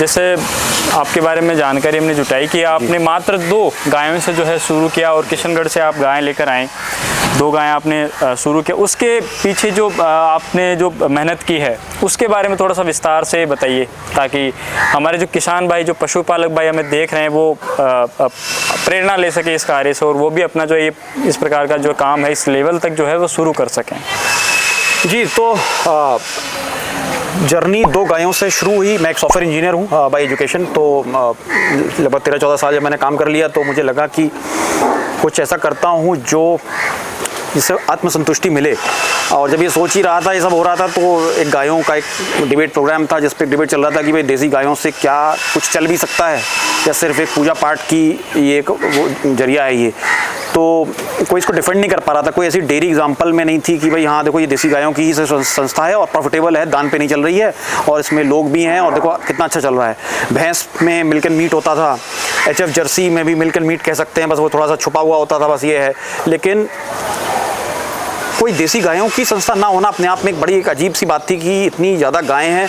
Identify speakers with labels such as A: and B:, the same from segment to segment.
A: जैसे आपके बारे में जानकारी हमने जुटाई कि आपने मात्र 2 गायों से जो है शुरू किया और किशनगढ़ से आप गायें लेकर आए, 2 गायें आपने शुरू किया। उसके पीछे जो आपने जो मेहनत की है उसके बारे में थोड़ा सा विस्तार से बताइए, ताकि हमारे जो किसान भाई, जो पशुपालक भाई हमें देख रहे हैं, वो प्रेरणा ले सके इस कार्य से और वो भी अपना जो ये इस प्रकार का जो काम है इस लेवल तक जो है वो शुरू कर सकें।
B: जी, तो जर्नी 2 गायों से शुरू हुई। मैं एक सॉफ्टवेयर इंजीनियर हूँ बाय एजुकेशन। तो लगभग 13-14 साल जब मैंने काम कर लिया तो मुझे लगा कि कुछ ऐसा करता हूँ जिससे आत्मसंतुष्टि मिले। और जब ये सोच ही रहा था, ये सब हो रहा था, तो एक गायों का एक डिबेट प्रोग्राम था जिस पे डिबेट चल रहा था कि भाई देसी गायों से क्या कुछ चल भी सकता है या सिर्फ एक पूजा पाठ की ये एक वो जरिया है ये। तो कोई इसको डिफेंड नहीं कर पा रहा था, कोई ऐसी डेयरी एग्जांपल में नहीं थी कि भाई हाँ देखो ये देसी गायों की ही संस्था है और प्रॉफिटेबल है, दान पे नहीं चल रही है और इसमें लोग भी हैं और देखो कितना अच्छा चल रहा है। भैंस में मिल्क एंड मीट होता था, HF जर्सी में भी मिल्क एंड मीट कह सकते हैं, बस वो थोड़ा सा छुपा हुआ होता था, बस ये है। लेकिन कोई देसी गायों की संस्था ना होना अपने आप में एक बड़ी एक अजीब सी बात थी कि इतनी ज़्यादा गायें हैं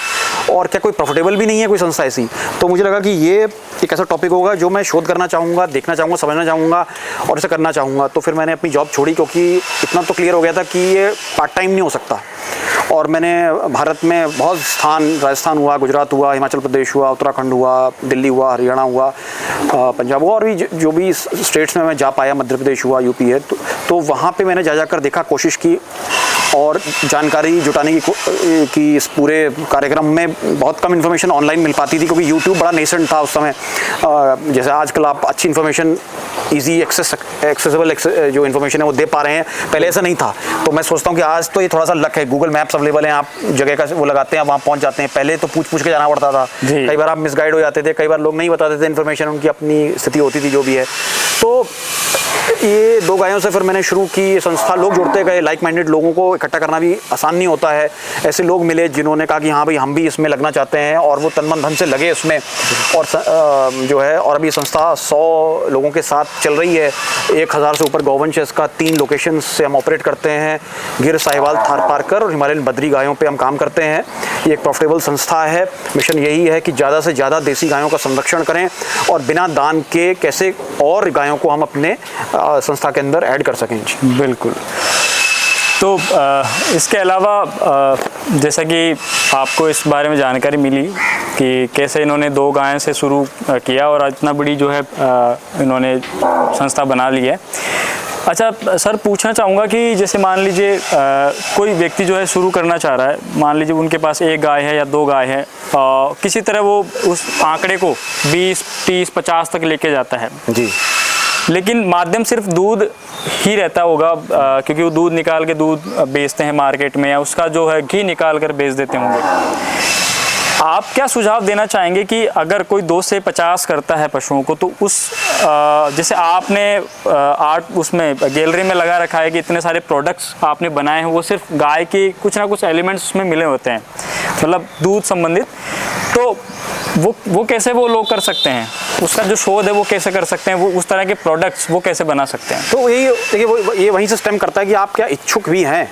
B: और क्या कोई प्रॉफिटेबल भी नहीं है कोई संस्था ऐसी। तो मुझे लगा कि ये एक ऐसा टॉपिक होगा जो मैं शोध करना चाहूँगा, देखना चाहूँगा, समझना चाहूँगा और इसे करना चाहूँगा। तो फिर मैंने अपनी जॉब छोड़ी, क्योंकि इतना तो क्लियर हो गया था कि ये पार्ट टाइम नहीं हो सकता। और मैंने भारत में बहुत स्थान, राजस्थान हुआ, गुजरात हुआ, हिमाचल प्रदेश हुआ, उत्तराखंड हुआ, दिल्ली हुआ, हरियाणा हुआ, पंजाब हुआ, और भी जो भी स्टेट्स में मैं जा पाया, मध्य प्रदेश हुआ, यूपी है, तो वहाँ पे मैंने जा कर देखा, कोशिश की और जानकारी जुटाने की इस पूरे कार्यक्रम में बहुत कम इन्फॉर्मेशन ऑनलाइन मिल पाती थी, क्योंकि यूट्यूब बड़ा नेसेंट था उस समय। जैसे आजकल आप अच्छी इन्फॉर्मेशन ईजी एक्सेसिबल जो इन्फॉर्मेशन है वो दे पा रहे हैं, पहले ऐसा नहीं था। तो मैं सोचता हूँ कि आज तो ये थोड़ा सा लक है, गूगल मैप्स अवेलेबल हैं, आप जगह का वो लगाते हैं, वहाँ पहुँच जाते हैं। पहले तो पूछ के जाना पड़ता था, कई बार आप मिसगाइड हो जाते थे, कई बार लोग नहीं बताते थे इन्फॉर्मेशन, उनकी अपनी स्थिति होती थी जो भी है। तो ये 2 गायों से फिर मैंने शुरू की संस्था। लोग जुड़ते गए, लाइक माइंडेड लोगों को इकट्ठा करना भी आसान नहीं होता है। ऐसे लोग मिले जिन्होंने कहा कि हाँ भाई हम भी इसमें लगना चाहते हैं, और वो तन मन धन से लगे इसमें। और जो है, और अभी संस्था 100 लोगों के साथ चल रही है। 1000 से ऊपर गौवंश है इसका, 3 लोकेशन से हम ऑपरेट करते हैं, गिर, साहिवाल, थार पारकर और हिमालयन बद्री गायों पे हम काम करते हैं। ये एक प्रॉफिटेबल संस्था है। मिशन यही है कि ज़्यादा से ज़्यादा देसी गायों का संरक्षण करें और बिना दान के कैसे और गायों को हम अपने संस्था के अंदर ऐड कर सकें।
A: बिल्कुल। तो इसके अलावा जैसा कि आपको इस बारे में जानकारी मिली कि कैसे इन्होंने 2 गायों से शुरू किया और इतना बड़ी जो है इन्होंने संस्था बना ली है। अच्छा सर, पूछना चाहूँगा कि जैसे मान लीजिए कोई व्यक्ति जो है शुरू करना चाह रहा है, मान लीजिए उनके पास 1 गाय है या 2 गाय है, किसी तरह वो उस आंकड़े को 20, 30, 50 तक लेके जाता है
B: जी, लेकिन
A: माध्यम सिर्फ दूध ही रहता होगा, क्योंकि वो दूध निकाल के दूध बेचते हैं मार्केट में, या उसका जो है घी निकाल कर बेच देते होंगे। आप क्या सुझाव देना चाहेंगे कि अगर कोई 2 से 50 करता है पशुओं को, तो उस जैसे आपने आर्ट उसमें गैलरी में लगा रखा है कि इतने सारे प्रोडक्ट्स आपने बनाए हैं, वो सिर्फ गाय के कुछ ना कुछ एलिमेंट्स उसमें मिले होते हैं, मतलब दूध संबंधित, तो वो कैसे वो लोग कर सकते हैं, उसका जो शोध है वो कैसे कर सकते हैं, वो उस तरह के प्रोडक्ट्स वो कैसे बना सकते हैं?
B: तो यही देखिए, ये वहीं से स्टेम करता है कि आप क्या इच्छुक भी हैं,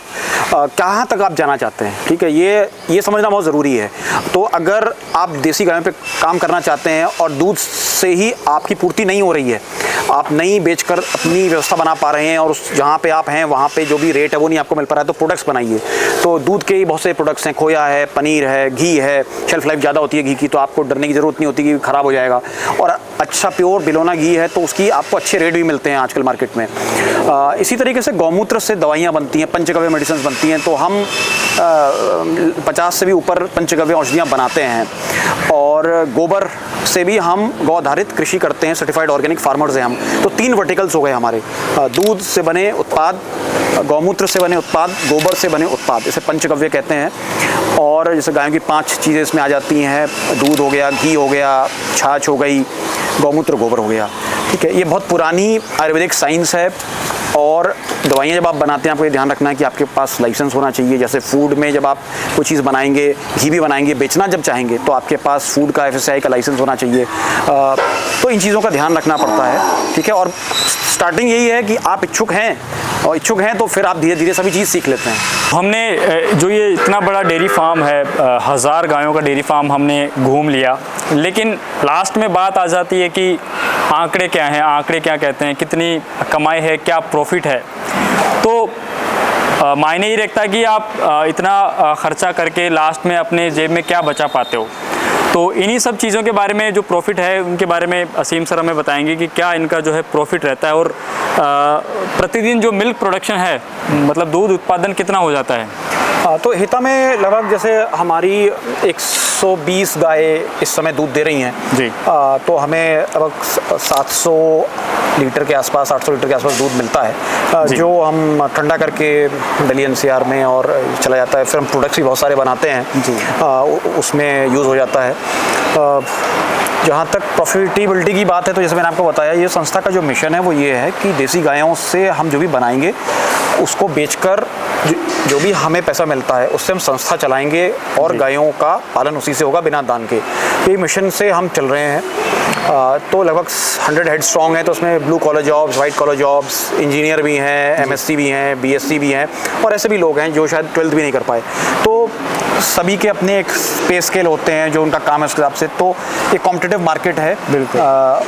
B: कहाँ तक आप जाना चाहते हैं। ठीक है, ये समझना बहुत ज़रूरी है। तो अगर आप देसी गायों पे काम करना चाहते हैं और दूध से ही आपकी पूर्ति नहीं हो रही है, आप नहीं बेचकर अपनी व्यवस्था बना पा रहे हैं, और उस जहाँ पे आप हैं वहाँ पे जो भी रेट है वो नहीं आपको मिल पा रहा है, तो प्रोडक्ट्स बनाइए। तो दूध के ही बहुत से प्रोडक्ट्स हैं, खोया है, पनीर है, घी है। शेल्फ लाइफ ज़्यादा होती है घी की, तो आपको डरने की ज़रूरत नहीं होती कि ख़राब हो जाएगा। और अच्छा प्योर बिलोना घी है, तो उसकी आपको अच्छे रेट भी मिलते हैं आजकल मार्केट में। इसी तरीके से गौमूत्र से दवाइयाँ बनती हैं, पंचगव्य मेडिसिन बनती हैं, तो हम 50 से भी ऊपर पंचगव्य औषधियाँ बनाते हैं। और गोबर से भी हम गौ आधारित कृषि करते हैं, सर्टिफाइड ऑर्गेनिक फार्मर्स हैं हम। तो 3 वर्टिकल्स हो गए हमारे, दूध से बने उत्पाद, गौमूत्र से बने उत्पाद, गोबर से बने उत्पाद, इसे पंचगव्य कहते हैं। और जैसे गायों की 5 चीज़ें इसमें आ जाती हैं, दूध हो गया, घी हो गया, छाछ हो गई, गौमूत्र, गोबर हो गया। ठीक है, ये बहुत पुरानी आयुर्वेदिक साइंस है। और दवाइयाँ जब आप बनाते हैं, आपको ये ध्यान रखना है कि आपके पास लाइसेंस होना चाहिए। जैसे फूड में जब आप कोई चीज़ बनाएंगे, घी भी बनाएंगे, बेचना जब चाहेंगे, तो आपके पास फूड का FSSAI का लाइसेंस होना चाहिए। तो इन चीज़ों का ध्यान रखना पड़ता है। ठीक है, और स्टार्टिंग यही है कि आप इच्छुक हैं और इच्छुक हैं तो फिर आप धीरे धीरे सभी चीज़ सीख लेते हैं।
A: हमने जो ये इतना बड़ा डेयरी फार्म है, 1000 गायों का डेयरी फार्म हमने घूम लिया, लेकिन लास्ट में बात आ जाती है कि आंकड़े क्या हैं, आंकड़े क्या कहते हैं, कितनी कमाई है, क्या प्रॉफिट है। तो मायने ही रखता है कि आप इतना खर्चा करके लास्ट में अपने जेब में क्या बचा पाते हो। तो इन्हीं सब चीज़ों के बारे में जो प्रॉफिट है उनके बारे में असीम सर हमें बताएंगे कि क्या इनका जो है प्रॉफिट रहता है, और प्रतिदिन जो मिल्क प्रोडक्शन है, मतलब दूध उत्पादन कितना हो जाता है।
B: तो हिता में लगभग जैसे हमारी 120 गाय इस समय दूध दे रही हैं
A: जी।
B: तो हमें लगभग 700 लीटर के आसपास, 800 लीटर के आसपास दूध मिलता है, जो हम ठंडा करके दिल्ली एनसीआर में और चला जाता है। फिर हम प्रोडक्ट्स भी बहुत सारे बनाते हैं जी। उसमें यूज़ हो जाता है। जहाँ तक प्रॉफिटेबिलिटी की बात है, तो जैसे मैंने आपको बताया, ये संस्था का जो मिशन है वो ये है कि देसी गायों से हम जो भी बनाएंगे उसको बेचकर जो भी हमें पैसा मिलता है उससे हम संस्था चलाएंगे और गायों का पालन उसी से होगा बिना दान के। ये मिशन से हम चल रहे हैं। तो लगभग 100 हेड स्ट्रॉन्ग है, तो उसमें blue collar jobs, white collar jobs, engineer भी हैं, एमएससी भी हैं, बीएससी भी हैं, और ऐसे भी लोग हैं जो शायद 12th भी नहीं कर पाए। तो सभी के अपने एक पे स्केल होते हैं जो उनका काम है, उसके हिसाब से। तो एक कॉम्पिटिटिव मार्केट है बिल्कुल,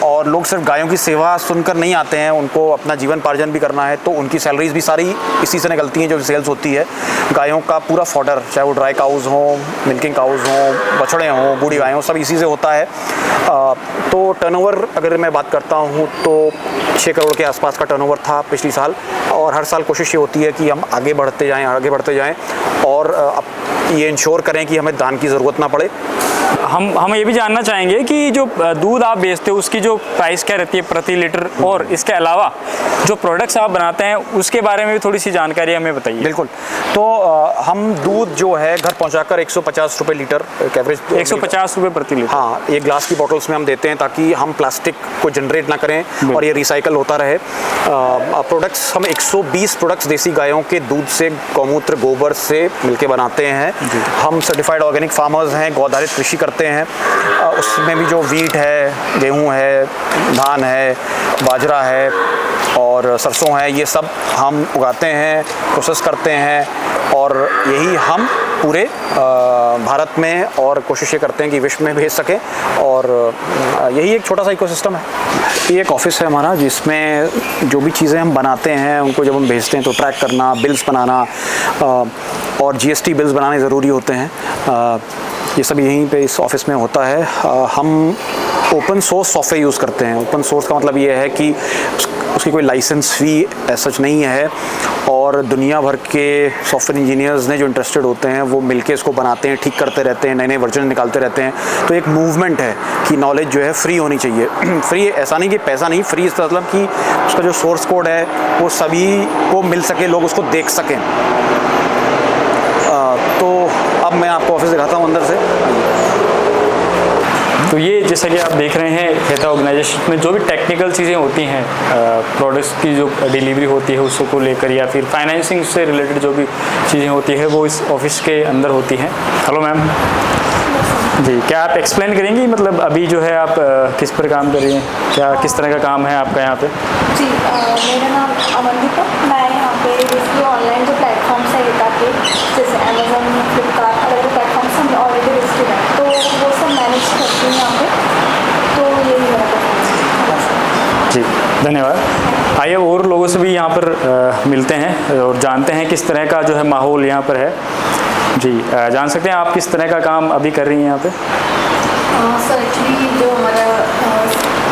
B: और लोग सिर्फ गायों की सेवा सुनकर नहीं आते हैं, उनको अपना जीवन पार्जन भी करना है। तो उनकी सैलरीज भी सारी इसी से निकलती हैं जो सेल्स होती है। गायों का पूरा फॉडर, चाहे वो ड्राई काउज हों, मिल्किंग काउज हों, बछड़े हों, बूढ़ी गायें हों, सब इसी से होता है। तो टर्नओवर अगर मैं बात करता हूँ तो 6 करोड़ के आसपास का टर्नओवर था पिछली साल, और हर साल कोशिश ये होती है कि हम आगे बढ़ते जाएं और अब ये इंश्योर करें कि हमें दान की ज़रूरत ना पड़े।
A: हम ये भी जानना चाहेंगे कि जो दूध आप बेचते हो उसकी जो प्राइस क्या रहती है प्रति लीटर, और इसके अलावा जो प्रोडक्ट्स आप बनाते हैं उसके बारे में भी थोड़ी सी जानकारी हमें बताइए।
B: बिल्कुल। तो हम दूध जो है घर पहुंचाकर 150 रुपये लीटर एवरेज,
A: 150 रुपये प्रति लीटर।
B: हाँ, एक ग्लास की बॉटल्स में हम देते हैं ताकि हम प्लास्टिक को जनरेट ना करें और ये रिसाइकल होता रहे। प्रोडक्ट्स हम 120 प्रोडक्ट्स देसी गायों के दूध से, गौमूत्र, गोबर से मिलके बनाते हैं। हम सर्टिफाइड ऑर्गेनिक फार्मर्स हैं, गौधारित कृषि करते हैं। उसमें भी जो वीट है, गेहूँ है, धान है, बाजरा है और सरसों है, ये सब हम उगाते हैं, प्रोसेस करते हैं, और यही हम पूरे भारत में, और कोशिश ये करते हैं कि विश्व में भेज सकें। और यही एक छोटा सा इकोसिस्टम है। ये एक ऑफिस है हमारा जिसमें जो भी चीज़ें हम बनाते हैं उनको जब हम भेजते हैं तो ट्रैक करना, बिल्स बनाना और जीएसटी बिल्स बनाने ज़रूरी होते हैं। ये सब यहीं पे इस ऑफिस में होता है। हम ओपन सोर्स सॉफ्टवेयर यूज़ करते हैं। ओपन सोर्स का मतलब ये है कि उसकी कोई लाइसेंस फी सच नहीं है, और दुनिया भर के सॉफ्टवेयर इंजीनियर्स ने जो इंटरेस्टेड होते हैं वो मिलके इसको बनाते हैं, ठीक करते रहते हैं, नए नए वर्जन निकालते रहते हैं। तो एक मूवमेंट है कि नॉलेज जो है फ्री होनी चाहिए। फ्री ऐसा नहीं कि पैसा नहीं, फ्री इसका मतलब कि उसका जो सोर्स कोड है वो सभी को मिल सके, लोग उसको देख सकें। तो अब मैं आपको ऑफिस दिखाता हूँ अंदर से।
A: तो ये जैसा कि आप देख रहे हैं, हेता ऑर्गेनाइजेशन में जो भी टेक्निकल चीज़ें होती हैं, प्रोडक्ट्स की जो डिलीवरी होती है उसको लेकर, या फिर फाइनेंसिंग से रिलेटेड जो भी चीज़ें होती है वो इस ऑफिस के अंदर होती हैं। हेलो मैम जी, क्या आप एक्सप्लेन करेंगी, मतलब अभी जो है आप किस पर काम कर रही हैं, क्या किस तरह का काम है आपका यहाँ पे?
C: जी, मेरा नाम अमनदीप है। मैं यहाँ पे बेसिकली ऑनलाइन जो प्लेटफॉर्म्स है हिता के, जैसे अमेजन, फ्लिपकार्ट, अलग प्लेटफॉर्म्स हम ऑलरेडी रजिस्टर्ड हैं, तो वो सब मैनेज करती हूँ यहाँ पे। तो यही मेरा काम है।
A: जी, धन्यवाद। आइए और लोगों से भी यहाँ पर मिलते हैं और जानते हैं किस तरह का जो है माहौल यहाँ पर है। जी, जान सकते हैं आप किस तरह का काम अभी कर रही हैं यहाँ पे?
C: सर एक्चुअली जो हमारा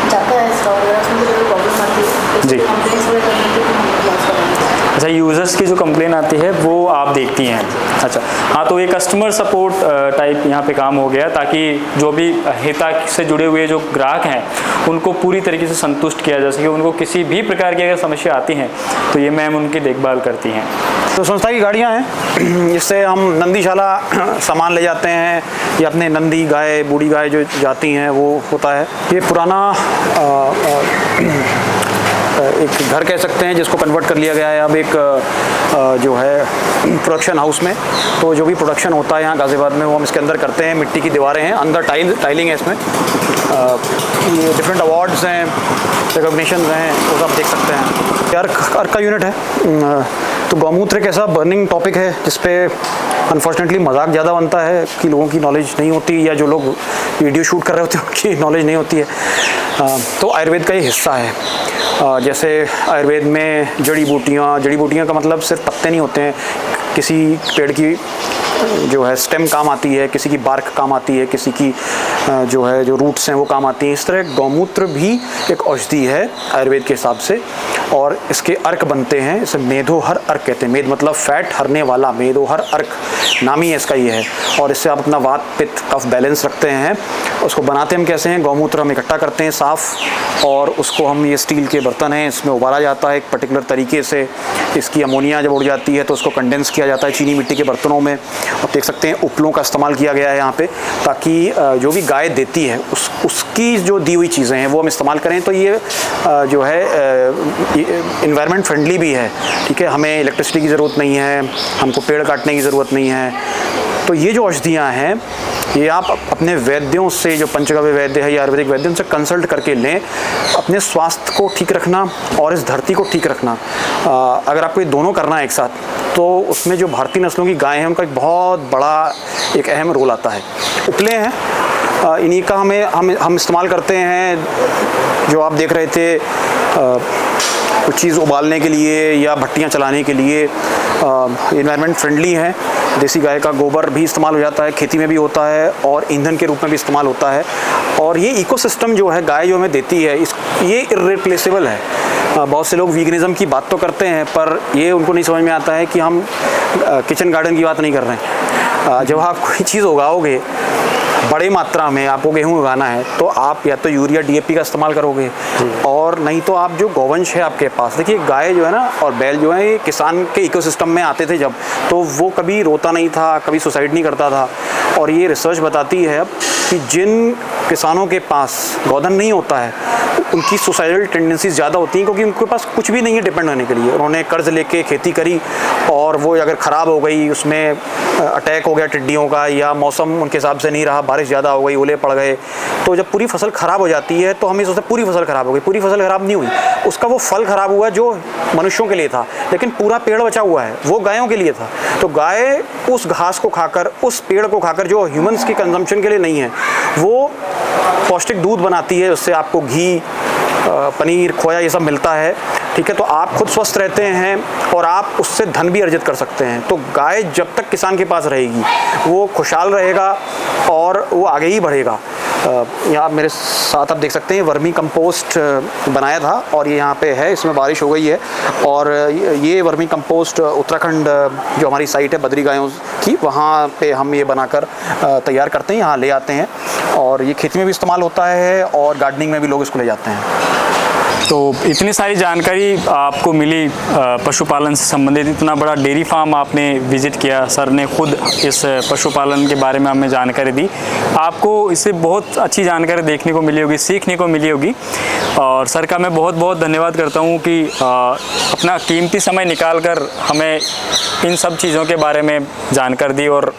C: जाता है स्टॉक वगैरह, उसमें जो प्रॉब्लम आती है
A: जी।
C: कंप्लेंट्स वगैरह करने के
A: अच्छा, यूज़र्स की जो कंप्लेन आती है वो आप देखती हैं। अच्छा, हाँ, तो ये कस्टमर सपोर्ट टाइप यहाँ पे काम हो गया, ताकि जो भी हिता से जुड़े हुए जो ग्राहक हैं उनको पूरी तरीके से संतुष्ट किया जा सके। उनको किसी भी प्रकार की अगर समस्या आती हैं तो ये मैम उनकी देखभाल करती हैं।
B: तो संस्था की गाड़ियाँ हैं जिससे हम नंदीशाला सामान ले जाते हैं, या अपने नंदी गाय, बूढ़ी गाय जो जाती हैं वो होता है। ये पुराना एक घर कह सकते हैं जिसको कन्वर्ट कर लिया गया है अब एक जो है प्रोडक्शन हाउस में। तो जो भी प्रोडक्शन होता है यहाँ गाज़ियाबाद में वो हम इसके अंदर करते हैं। मिट्टी की दीवारें हैं, अंदर टाइलिंग है इसमें। ये डिफरेंट अवार्ड्स हैं, रिकॉग्निशन हैं, वो सब देख सकते हैं। यार अर्क का यूनिट है। तो गौमूत्र एक ऐसा बर्निंग टॉपिक है जिस पे अनफॉर्चुनेटली मजाक ज़्यादा बनता है कि लोगों की नॉलेज नहीं होती, या जो लोग वीडियो शूट कर रहे होते हैं उनकी नॉलेज नहीं होती है। तो आयुर्वेद का ये हिस्सा है। जैसे आयुर्वेद में जड़ी बूटियाँ का मतलब सिर्फ पत्ते नहीं होते हैं। किसी पेड़ की जो है स्टेम काम आती है, किसी की बार्क काम आती है, किसी की जो रूट्स हैं वो काम आती हैं। इस तरह गौमूत्र भी एक औषधि है आयुर्वेद के हिसाब से, और इसके अर्क बनते हैं। इसे मेदोहर अर्क कहते हैं। मेद मतलब फैट हरने वाला, मेदोहर अर्क नाम ही इसका ये है। और इससे आप अपना वात पित्त कफ बैलेंस रखते हैं। उसको बनाते हम कैसे हैं? गौमूत्र हम इकट्ठा करते हैं साफ़, और उसको हम, ये स्टील के बर्तन हैं, इसमें उबाला जाता है एक पर्टिकुलर तरीके से। इसकी अमोनिया जब उड़ जाती है तो उसको कंडेंस किया जाता है चीनी मिट्टी के बर्तनों में। आप देख सकते हैं उपलों का इस्तेमाल किया गया है यहाँ पे, ताकि जो भी गाय देती है उसकी जो दी हुई चीज़ें हैं वो हम इस्तेमाल करें। तो ये जो है इन्वायरमेंट फ्रेंडली भी है। ठीक है, हमें इलेक्ट्रिसिटी की ज़रूरत नहीं है, हमको पेड़ काटने की ज़रूरत नहीं है। तो ये जो औषधियाँ हैं ये आप अपने वैद्यों से, जो पंचगव्य वैद्य है या आयुर्वेदिक वैद्य, उनसे कंसल्ट करके लें। अपने स्वास्थ्य को ठीक रखना और इस धरती को ठीक रखना, अगर आपको ये दोनों करना है एक साथ, तो उसमें जो भारतीय नस्लों की गायें हैं उनका एक बहुत बड़ा एक अहम रोल आता है। उपले हैं, इन्हीं का हम इस्तेमाल करते हैं। जो आप देख रहे थे कुछ चीज़ उबालने के लिए या भट्टियाँ चलाने के लिए, इन्वायरमेंट फ्रेंडली है। देसी गाय का गोबर भी इस्तेमाल हो जाता है, खेती में भी होता है, और ईंधन के रूप में भी इस्तेमाल होता है। और ये इकोसिस्टम जो है गाय जो हमें देती है, ये इर्रिप्लेसेबल है। बहुत से लोग वीगनिज़म की बात तो करते हैं, पर ये उनको नहीं समझ में आता है कि हम किचन गार्डन की बात नहीं कर रहे हैं। जब आप कोई चीज़ उगाओगे बड़े मात्रा में, आपको गेहूँ उगाना है, तो आप या तो यूरिया DAP का इस्तेमाल करोगे, और नहीं तो आप जो गौवंश है आपके पास, देखिए गाय जो है ना और बैल जो है, ये किसान के इकोसिस्टम में आते थे जब, तो वो कभी रोता नहीं था, कभी सुसाइड नहीं करता था। और ये रिसर्च बताती है अब कि जिन किसानों के पास गौधन नहीं होता है उनकी सुसाइडल टेंडेंसीज ज़्यादा होती हैं, क्योंकि उनके पास कुछ भी नहीं है डिपेंड होने के लिए। उन्होंने कर्ज लेके खेती करी, और वो अगर ख़राब हो गई, उसमें अटैक हो गया टिड्डियों का, या मौसम उनके हिसाब से नहीं रहा, बारिश ज़्यादा हो गई, ओले पड़ गए, तो जब पूरी फसल ख़राब हो जाती है तो हम ये सोचते हैं पूरी फसल ख़राब हो गई। पूरी फसल ख़राब नहीं हुई, उसका वो फल ख़राब हुआ जो मनुष्यों के लिए था, लेकिन पूरा पेड़ बचा हुआ है वो गायों के लिए था। तो गाय उस घास को खाकर, उस पेड़ को खाकर, जो ह्यूमंस की कंजम्पशन के लिए नहीं है, वो पौष्टिक दूध बनाती है, उससे आपको घी, पनीर, खोया ये सब मिलता है। ठीक है, तो आप खुद स्वस्थ रहते हैं और आप उससे धन भी अर्जित कर सकते हैं। तो गाय जब तक किसान के पास रहेगी वो खुशहाल रहेगा और वो आगे ही बढ़ेगा। यहाँ मेरे साथ आप देख सकते हैं वर्मी कंपोस्ट बनाया था, और ये यहाँ पे है, इसमें बारिश हो गई है। और ये वर्मी कंपोस्ट उत्तराखंड जो हमारी साइट है बद्री गायों की, वहाँ पे हम ये बनाकर तैयार करते हैं, यहाँ ले आते हैं, और ये खेती में भी इस्तेमाल होता है और गार्डनिंग में भी लोग इसको ले जाते हैं।
A: तो इतनी सारी जानकारी आपको मिली पशुपालन से संबंधित, इतना बड़ा डेयरी फार्म आपने विजिट किया, सर ने खुद इस पशुपालन के बारे में हमें जानकारी दी। आपको इससे बहुत अच्छी जानकारी देखने को मिली होगी, सीखने को मिली होगी, और सर का मैं बहुत बहुत धन्यवाद करता हूँ कि अपना कीमती समय निकाल कर हमें इन सब चीज़ों के बारे में जानकारी दी। और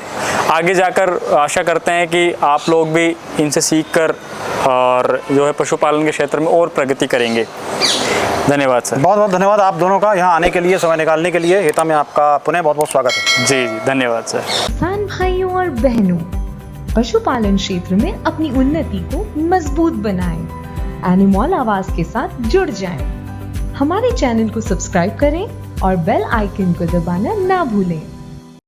A: आगे जाकर आशा करते हैं कि आप लोग भी इनसे सीख कर और जो है पशुपालन के क्षेत्र में और प्रगति करेंगे। धन्यवाद सर।
B: बहुत बहुत धन्यवाद आप दोनों का यहाँ आने के लिए, समय निकालने के लिए। हेता में आपका पुनः बहुत बहुत स्वागत है।
A: जी धन्यवाद सर।
D: किसान भाइयों और बहनों, पशुपालन क्षेत्र में अपनी उन्नति को मजबूत बनाएं। एनिमल आवाज के साथ जुड़ जाएं। हमारे चैनल को सब्सक्राइब करें और बेल आइकन को दबाना ना भूलें।